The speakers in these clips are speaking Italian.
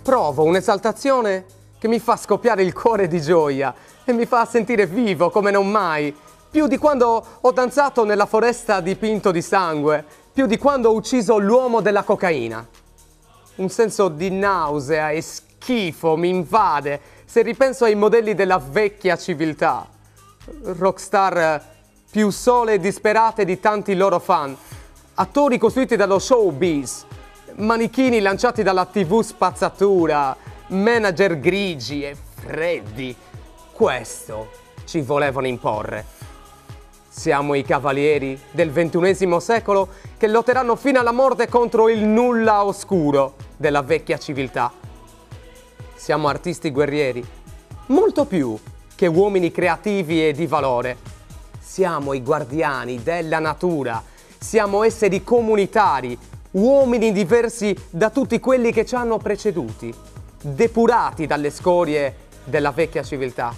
Provo un'esaltazione che mi fa scoppiare il cuore di gioia e mi fa sentire vivo come non mai, più di quando ho danzato nella foresta dipinto di sangue, più di quando ho ucciso l'uomo della cocaina. Un senso di nausea e schifo mi invade se ripenso ai modelli della vecchia civiltà. Rockstar più sole e disperate di tanti loro fan, attori costruiti dallo showbiz, manichini lanciati dalla TV spazzatura, manager grigi e freddi. Questo ci volevano imporre. Siamo i cavalieri del XXI secolo che lotteranno fino alla morte contro il nulla oscuro della vecchia civiltà. Siamo artisti guerrieri, molto più che uomini creativi e di valore. Siamo i guardiani della natura, siamo esseri comunitari, uomini diversi da tutti quelli che ci hanno preceduti, depurati dalle scorie della vecchia civiltà.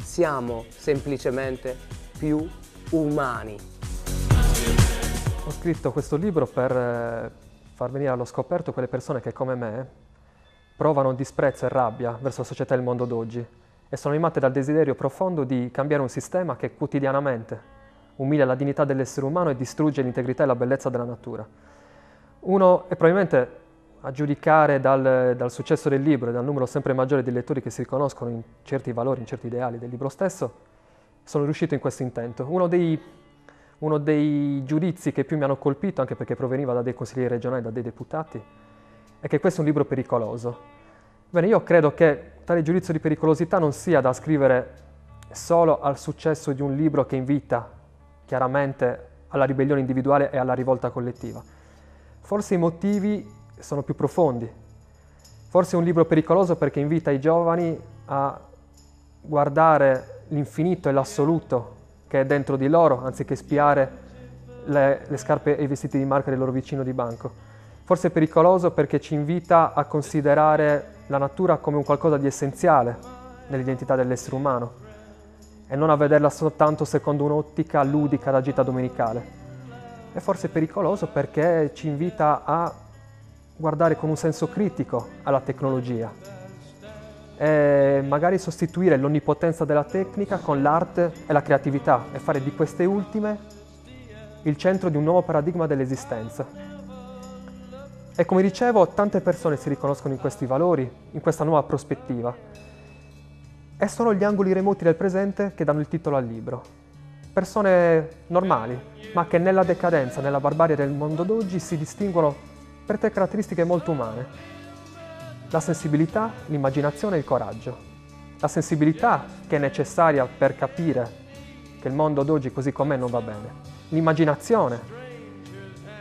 Siamo semplicemente più umani. Ho scritto questo libro per far venire allo scoperto quelle persone che, come me, provano disprezzo e rabbia verso la società e il mondo d'oggi e sono animate dal desiderio profondo di cambiare un sistema che quotidianamente umilia la dignità dell'essere umano e distrugge l'integrità e la bellezza della natura. Uno è probabilmente, a giudicare dal successo del libro e dal numero sempre maggiore di lettori che si riconoscono in certi valori, in certi ideali del libro stesso, sono riuscito in questo intento. Uno dei giudizi che più mi hanno colpito, anche perché proveniva da dei consiglieri regionali, da dei deputati, è che questo è un libro pericoloso. Bene, io credo che tale giudizio di pericolosità non sia da ascrivere solo al successo di un libro che invita chiaramente alla ribellione individuale e alla rivolta collettiva. Forse i motivi sono più profondi. Forse è un libro pericoloso perché invita i giovani a guardare l'infinito e l'assoluto che è dentro di loro, anziché spiare le scarpe e i vestiti di marca del loro vicino di banco. Forse è pericoloso perché ci invita a considerare la natura come un qualcosa di essenziale nell'identità dell'essere umano e non a vederla soltanto secondo un'ottica ludica da gita domenicale. E forse è pericoloso perché ci invita a guardare con un senso critico alla tecnologia e magari sostituire l'onnipotenza della tecnica con l'arte e la creatività e fare di queste ultime il centro di un nuovo paradigma dell'esistenza. E come dicevo, tante persone si riconoscono in questi valori, in questa nuova prospettiva. E sono gli angoli remoti del presente che danno il titolo al libro. Persone normali, ma che nella decadenza, nella barbarie del mondo d'oggi si distinguono per tre caratteristiche molto umane. La sensibilità, l'immaginazione e il coraggio. La sensibilità che è necessaria per capire che il mondo d'oggi così com'è non va bene. L'immaginazione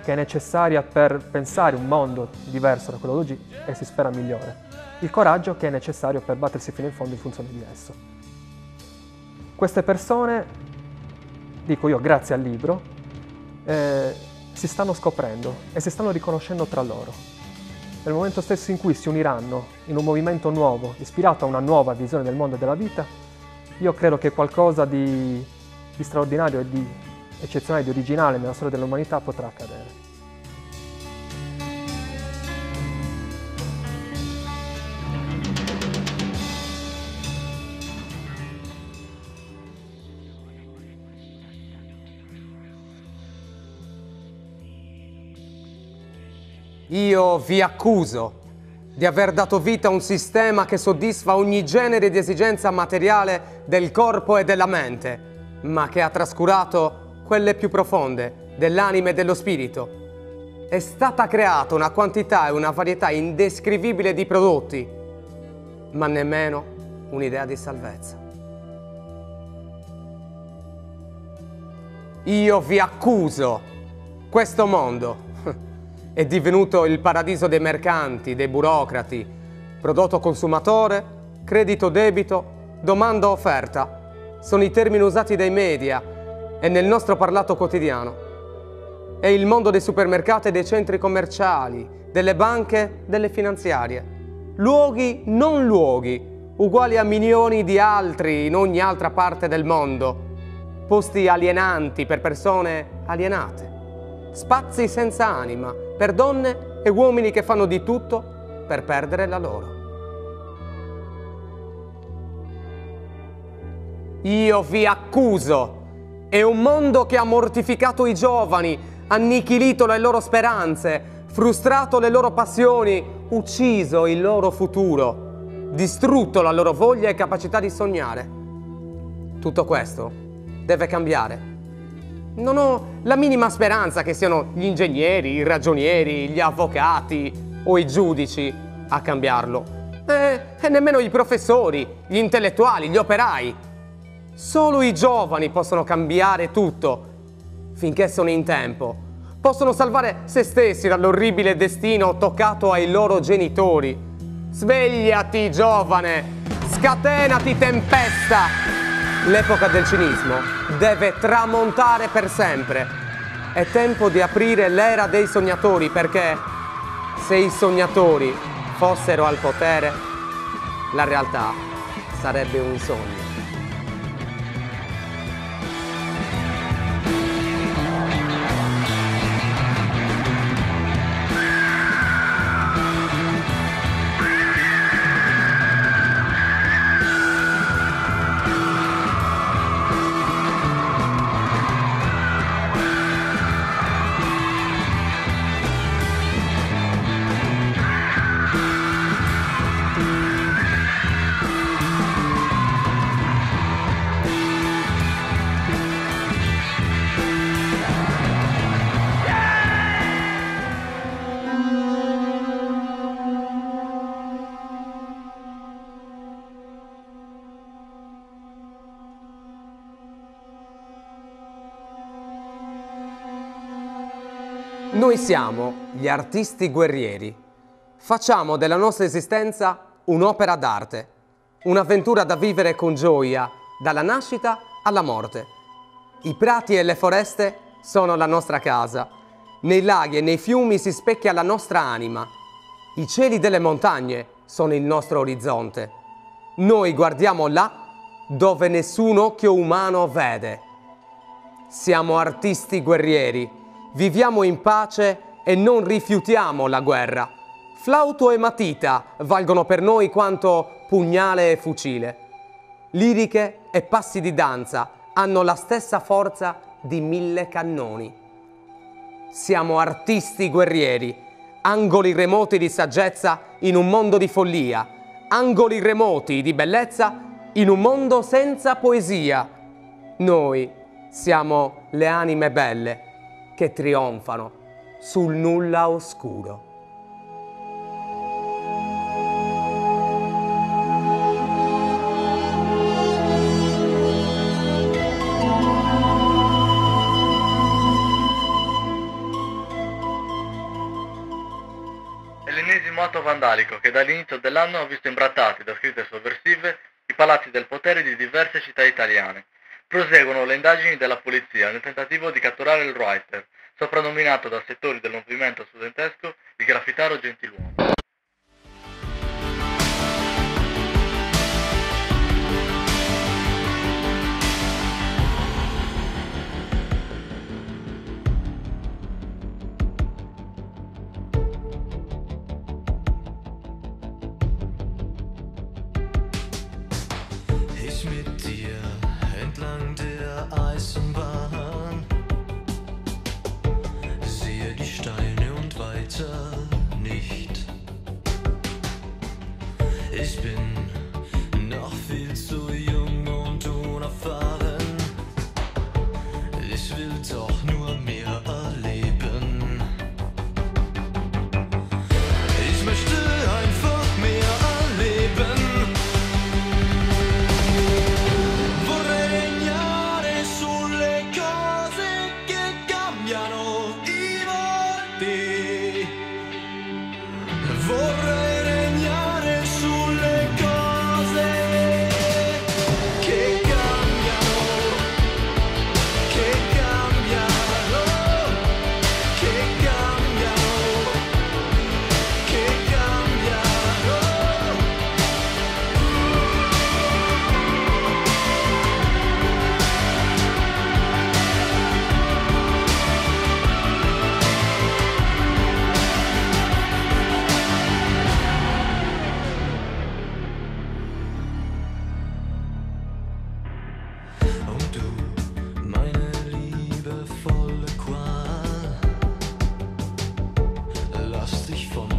che è necessaria per pensare un mondo diverso da quello d'oggi e si spera migliore. Il coraggio che è necessario per battersi fino in fondo in funzione di esso. Queste persone, dico io grazie al libro, si stanno scoprendo e si stanno riconoscendo tra loro. Nel momento stesso in cui si uniranno in un movimento nuovo, ispirato a una nuova visione del mondo e della vita, io credo che qualcosa di straordinario e di eccezionale, di originale nella storia dell'umanità potrà accadere. Io vi accuso di aver dato vita a un sistema che soddisfa ogni genere di esigenza materiale del corpo e della mente, ma che ha trascurato quelle più profonde dell'anima e dello spirito. È stata creata una quantità e una varietà indescrivibile di prodotti, ma nemmeno un'idea di salvezza. Io vi accuso. Questo mondo è divenuto il paradiso dei mercanti, dei burocrati, prodotto consumatore, credito debito, domanda offerta. Sono i termini usati dai media e nel nostro parlato quotidiano. È il mondo dei supermercati e dei centri commerciali, delle banche, delle finanziarie. Luoghi non luoghi, uguali a milioni di altri in ogni altra parte del mondo. Posti alienanti per persone alienate. spazi senza anima per donne e uomini che fanno di tutto per perdere la loro. Io vi accuso. È un mondo che ha mortificato i giovani, annichilito le loro speranze, frustrato le loro passioni, ucciso il loro futuro, distrutto la loro voglia e capacità di sognare. Tutto questo deve cambiare. Non ho la minima speranza che siano gli ingegneri, i ragionieri, gli avvocati o i giudici a cambiarlo. E nemmeno i professori, gli intellettuali, gli operai. Solo i giovani possono cambiare tutto, finché sono in tempo. Possono salvare se stessi dall'orribile destino toccato ai loro genitori. Svegliati, giovane! Scatenati, tempesta! L'epoca del cinismo deve tramontare per sempre. È tempo di aprire l'era dei sognatori, perché se i sognatori fossero al potere, la realtà sarebbe un sogno. Noi siamo gli artisti guerrieri. Facciamo della nostra esistenza un'opera d'arte, un'avventura da vivere con gioia, dalla nascita alla morte. I prati e le foreste sono la nostra casa. Nei laghi e nei fiumi si specchia la nostra anima. I cieli delle montagne sono il nostro orizzonte. Noi guardiamo là dove nessun occhio umano vede. Siamo artisti guerrieri. Viviamo in pace e non rifiutiamo la guerra. Flauto e matita valgono per noi quanto pugnale e fucile. Liriche e passi di danza hanno la stessa forza di 1000 cannoni. Siamo artisti guerrieri, angoli remoti di saggezza in un mondo di follia, angoli remoti di bellezza in un mondo senza poesia. Noi siamo le anime belle che trionfano sul nulla oscuro. È l'ennesimo atto vandalico che dall'inizio dell'anno ha visto imbrattati da scritte sovversive i palazzi del potere di diverse città italiane. Proseguono le indagini della polizia nel tentativo di catturare il writer, soprannominato da settori del movimento studentesco il graffitaro gentiluomo. Ich mit dir entlang der Eisenbahn, sehe die Steine und weiter nicht. lass dich von